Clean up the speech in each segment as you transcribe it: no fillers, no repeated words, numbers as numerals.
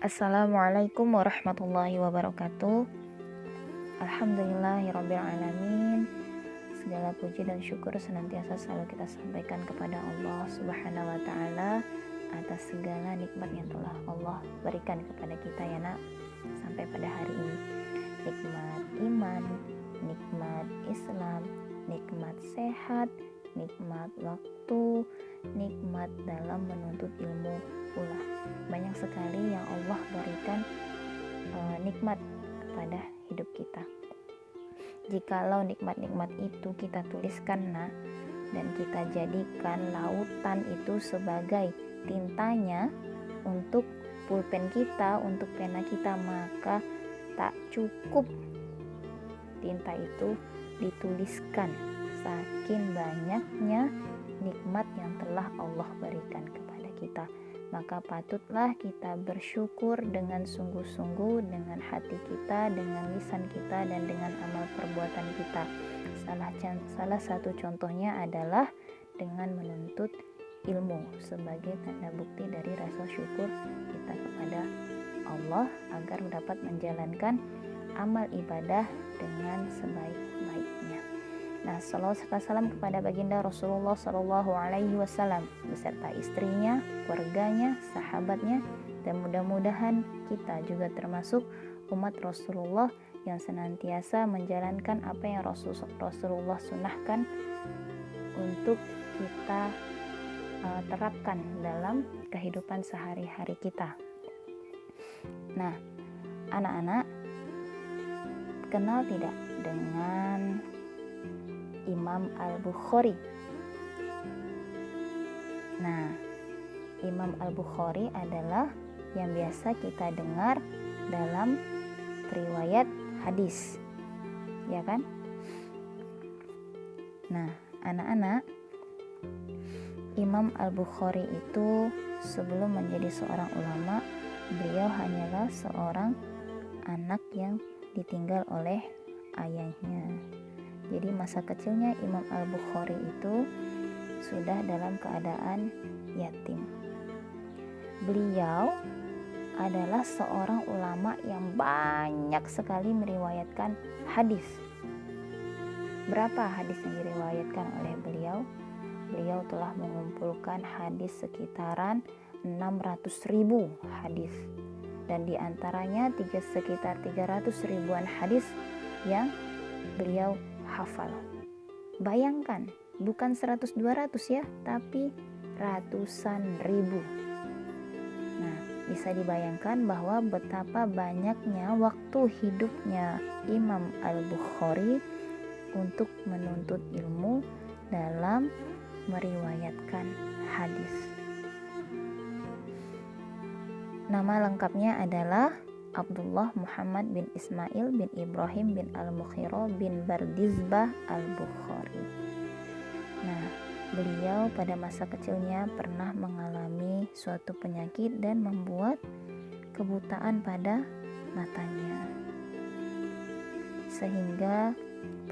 Assalamualaikum warahmatullahi wabarakatuh. Alhamdulillahirrabbilalamin. Segala puji dan syukur senantiasa selalu kita sampaikan kepada Allah Subhanahu wa ta'ala atas segala nikmat yang telah Allah berikan kepada kita ya nak, sampai pada hari ini. Nikmat iman, nikmat Islam, nikmat sehat, nikmat waktu, nikmat dalam menuntut ilmu pula. Banyak sekali yang Allah berikan nikmat kepada hidup kita. Jikalau nikmat-nikmat itu kita tuliskan dan kita jadikan lautan itu sebagai tintanya untuk pulpen kita, untuk pena kita, maka tak cukup tinta itu dituliskan saking banyaknya nikmat yang telah Allah berikan kepada kita. Maka patutlah kita bersyukur dengan sungguh-sungguh, dengan hati kita, dengan lisan kita, dan dengan amal perbuatan kita. Salah satu contohnya adalah dengan menuntut ilmu sebagai tanda bukti dari rasa syukur kita kepada Allah agar dapat menjalankan amal ibadah dengan sebaik-baiknya. Nah, salawat serta salam kepada baginda Rasulullah Shallallahu Alaihi Wasallam beserta istrinya, keluarganya, sahabatnya, dan mudah-mudahan kita juga termasuk umat Rasulullah yang senantiasa menjalankan apa yang Rasulullah sunahkan untuk kita terapkan dalam kehidupan sehari-hari kita. Nah, anak-anak, kenal tidak dengan Imam Al-Bukhari? Nah, Imam Al-Bukhari adalah yang biasa kita dengar dalam riwayat hadis, ya kan? Nah, anak-anak, Imam Al-Bukhari itu sebelum menjadi seorang ulama, beliau hanyalah seorang anak yang ditinggal oleh ayahnya. Jadi masa kecilnya Imam Al-Bukhari itu sudah dalam keadaan yatim. Beliau adalah seorang ulama yang banyak sekali meriwayatkan hadis. Berapa hadis yang diriwayatkan oleh beliau? Beliau telah mengumpulkan hadis sekitaran 600.000 hadis. Dan diantaranya sekitar 300 ribuan hadis yang beliau hafal. Bayangkan, bukan 100-200 ya, tapi ratusan ribu. Nah, bisa dibayangkan bahwa betapa banyaknya waktu hidupnya Imam Al-Bukhari untuk menuntut ilmu dalam meriwayatkan hadis. Nama lengkapnya adalah Abdullah Muhammad bin Ismail bin Ibrahim bin Al-Mukhira bin Bardizbah Al-Bukhari. Nah, beliau pada masa kecilnya pernah mengalami suatu penyakit dan membuat kebutaan pada matanya. Sehingga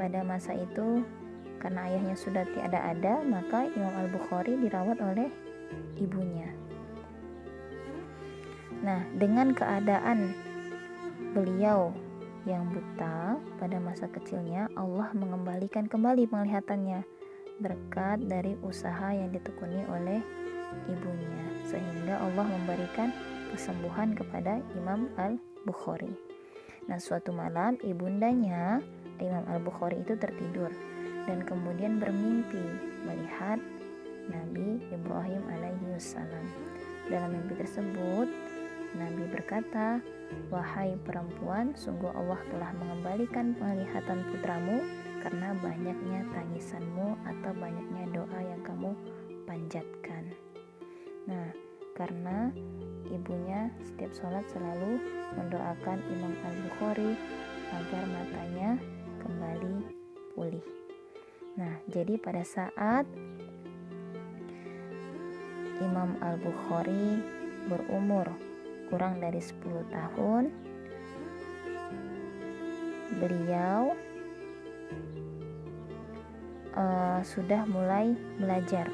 pada masa itu, karena ayahnya sudah tiada ada, maka Imam Al-Bukhari dirawat oleh ibunya. Nah, dengan keadaan beliau yang buta pada masa kecilnya, Allah mengembalikan kembali penglihatannya berkat dari usaha yang ditekuni oleh ibunya, sehingga Allah memberikan kesembuhan kepada Imam Al-Bukhari. Nah, suatu malam ibundanya Imam Al-Bukhari itu tertidur dan kemudian bermimpi melihat Nabi Ibrahim alaihi wassalam. Dalam mimpi tersebut Nabi berkata, "Wahai perempuan, sungguh Allah telah mengembalikan penglihatan putramu karena banyaknya tangisanmu atau banyaknya doa yang kamu panjatkan." Nah, karena ibunya setiap sholat selalu mendoakan Imam Al-Bukhari agar matanya kembali pulih. Nah, jadi pada saat Imam Al-Bukhari berumur kurang dari 10 tahun, beliau sudah mulai belajar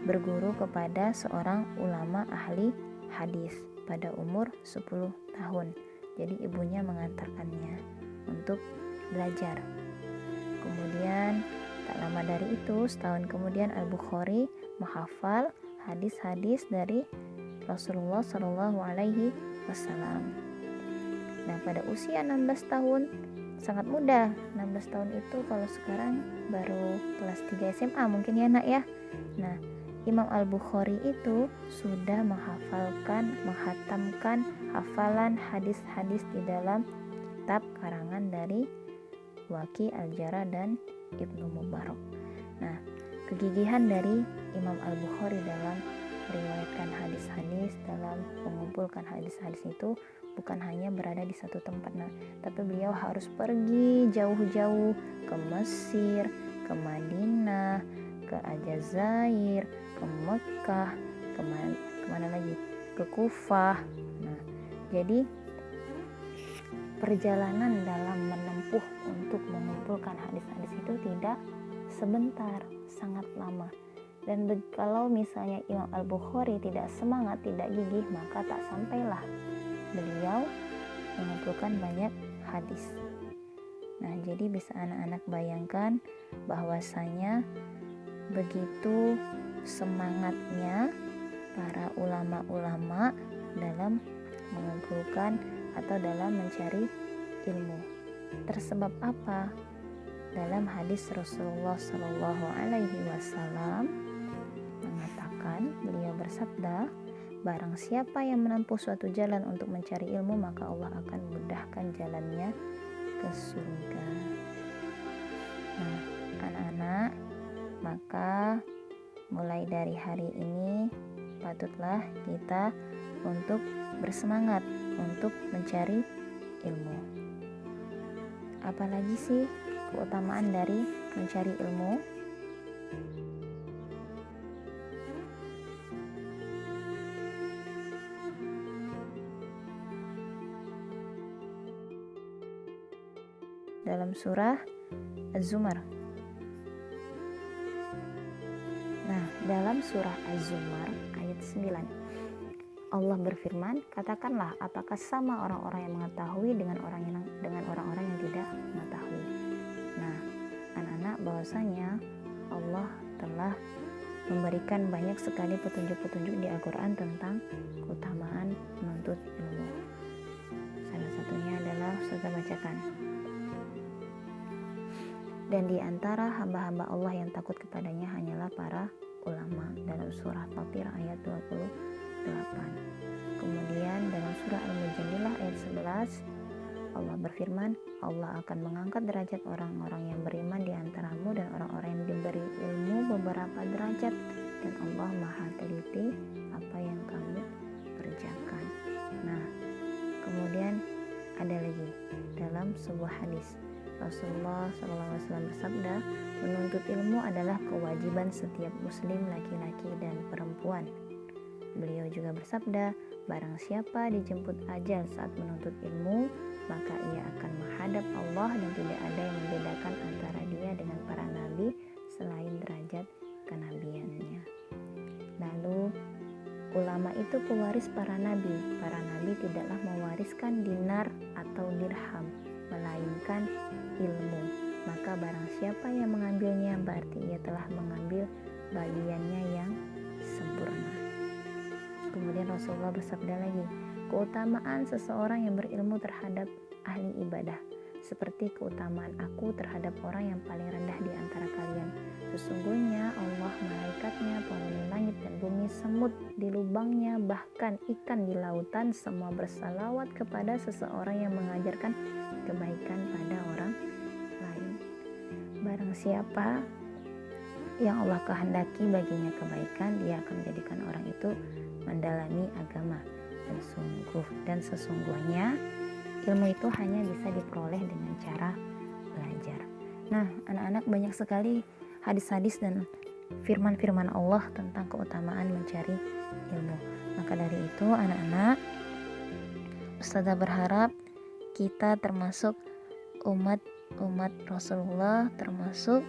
berguru kepada seorang ulama ahli hadis. pada umur 10 tahun. Jadi ibunya mengantarkannya untuk belajar. Kemudian tak lama dari itu, setahun kemudian Al-Bukhari menghafal hadis-hadis dari Rasulullah Shallallahu Alaihi Wasallam. Nah, pada usia 16 tahun, sangat muda. 16 tahun itu kalau sekarang baru kelas 3 SMA mungkin ya nak ya. Nah, Imam Al-Bukhari itu sudah menghatamkan hafalan hadis-hadis di dalam kitab karangan dari Waki Al-Jarrah dan Ibnu Mubarak. Nah, kegigihan dari Imam Al-Bukhari dalam meriwayatkan hadis-hadis, dalam mengumpulkan hadis-hadis itu bukan hanya berada di satu tempat, tapi beliau harus pergi jauh-jauh ke Mesir, ke Madinah, ke Aljazair, ke Mekah, kemana lagi? Ke Kufah. Nah, jadi perjalanan dalam menempuh untuk mengumpulkan hadis-hadis itu tidak sebentar, sangat lama. Dan kalau misalnya Imam Al-Bukhari tidak semangat, tidak gigih, maka tak sampailah beliau mengumpulkan banyak hadis. Nah, jadi bisa anak-anak bayangkan bahwasanya begitu semangatnya para ulama-ulama dalam mengumpulkan atau dalam mencari ilmu. Tersebab apa? Dalam hadis Rasulullah Shallallahu Alaihi Wasallam mengatakan, beliau bersabda, barang siapa yang menempuh suatu jalan untuk mencari ilmu, maka Allah akan mudahkan jalannya ke surga. Nah, anak-anak, maka mulai dari hari ini patutlah kita untuk bersemangat untuk mencari ilmu. Apalagi sih keutamaan dari mencari ilmu? Dalam surah Az-Zumar. Nah, dalam surah Az-Zumar ayat 9, Allah berfirman, katakanlah apakah sama orang-orang yang mengetahui dengan orang-orang yang tidak mengetahui. Nah, anak-anak, bahwasanya Allah telah memberikan banyak sekali petunjuk-petunjuk di Al-Quran tentang keutamaan menuntut ilmu. Salah satunya adalah Ustazah bacakan. Dan di antara hamba-hamba Allah yang takut kepadanya hanyalah para ulama, dalam surah Fatir ayat 28. Kemudian dalam surah Al-Mujadilah ayat 11, Allah berfirman, Allah akan mengangkat derajat orang-orang yang beriman di antaramu dan orang-orang yang diberi ilmu beberapa derajat, dan Allah maha teliti apa yang kamu kerjakan. Nah, kemudian ada lagi dalam sebuah hadis Rasulullah SAW bersabda, menuntut ilmu adalah kewajiban setiap muslim laki-laki dan perempuan. Beliau juga bersabda, barang siapa dijemput ajal saat menuntut ilmu, maka ia akan menghadap Allah dan tidak ada yang membedakan antara dia dengan para nabi selain derajat kenabiannya. Lalu, ulama itu pewaris para nabi. Para nabi tidaklah mewariskan dinar atau dirham, melainkan ilmu. Maka barang siapa yang mengambilnya, berarti ia telah mengambil bagiannya yang sempurna. Kemudian Rasulullah bersabda lagi, keutamaan seseorang yang berilmu terhadap ahli ibadah seperti keutamaan aku terhadap orang yang paling rendah di antara kalian. Sesungguhnya Allah, malaikatnya, penghuni langit dan bumi, semut di lubangnya, bahkan ikan di lautan, semua bersalawat kepada seseorang yang mengajarkan kebaikan pada orang lain. Barang siapa yang Allah kehendaki baginya kebaikan, dia akan menjadikan orang itu mendalami agama. Dan sesungguhnya ilmu itu hanya bisa diperoleh dengan cara belajar. Nah, anak-anak, banyak sekali hadis-hadis dan firman-firman Allah tentang keutamaan mencari ilmu. Maka dari itu, anak-anak, Ustazah berharap kita termasuk umat Rasulullah, termasuk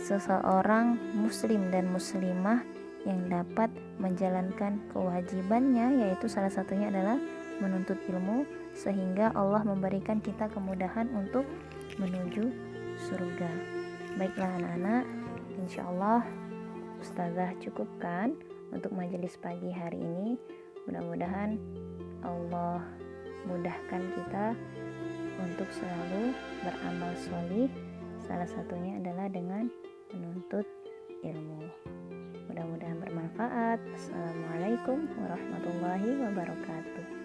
seseorang muslim dan muslimah yang dapat menjalankan kewajibannya, yaitu salah satunya adalah menuntut ilmu, sehingga Allah memberikan kita kemudahan untuk menuju surga. Baiklah anak-anak, insya Allah Ustazah cukupkan untuk majelis pagi hari ini. Mudah-mudahan Allah mudahkan kita untuk selalu beramal sholih, salah satunya adalah dengan menuntut ilmu. Mudah-mudahan bermanfaat. Assalamualaikum warahmatullahi wabarakatuh.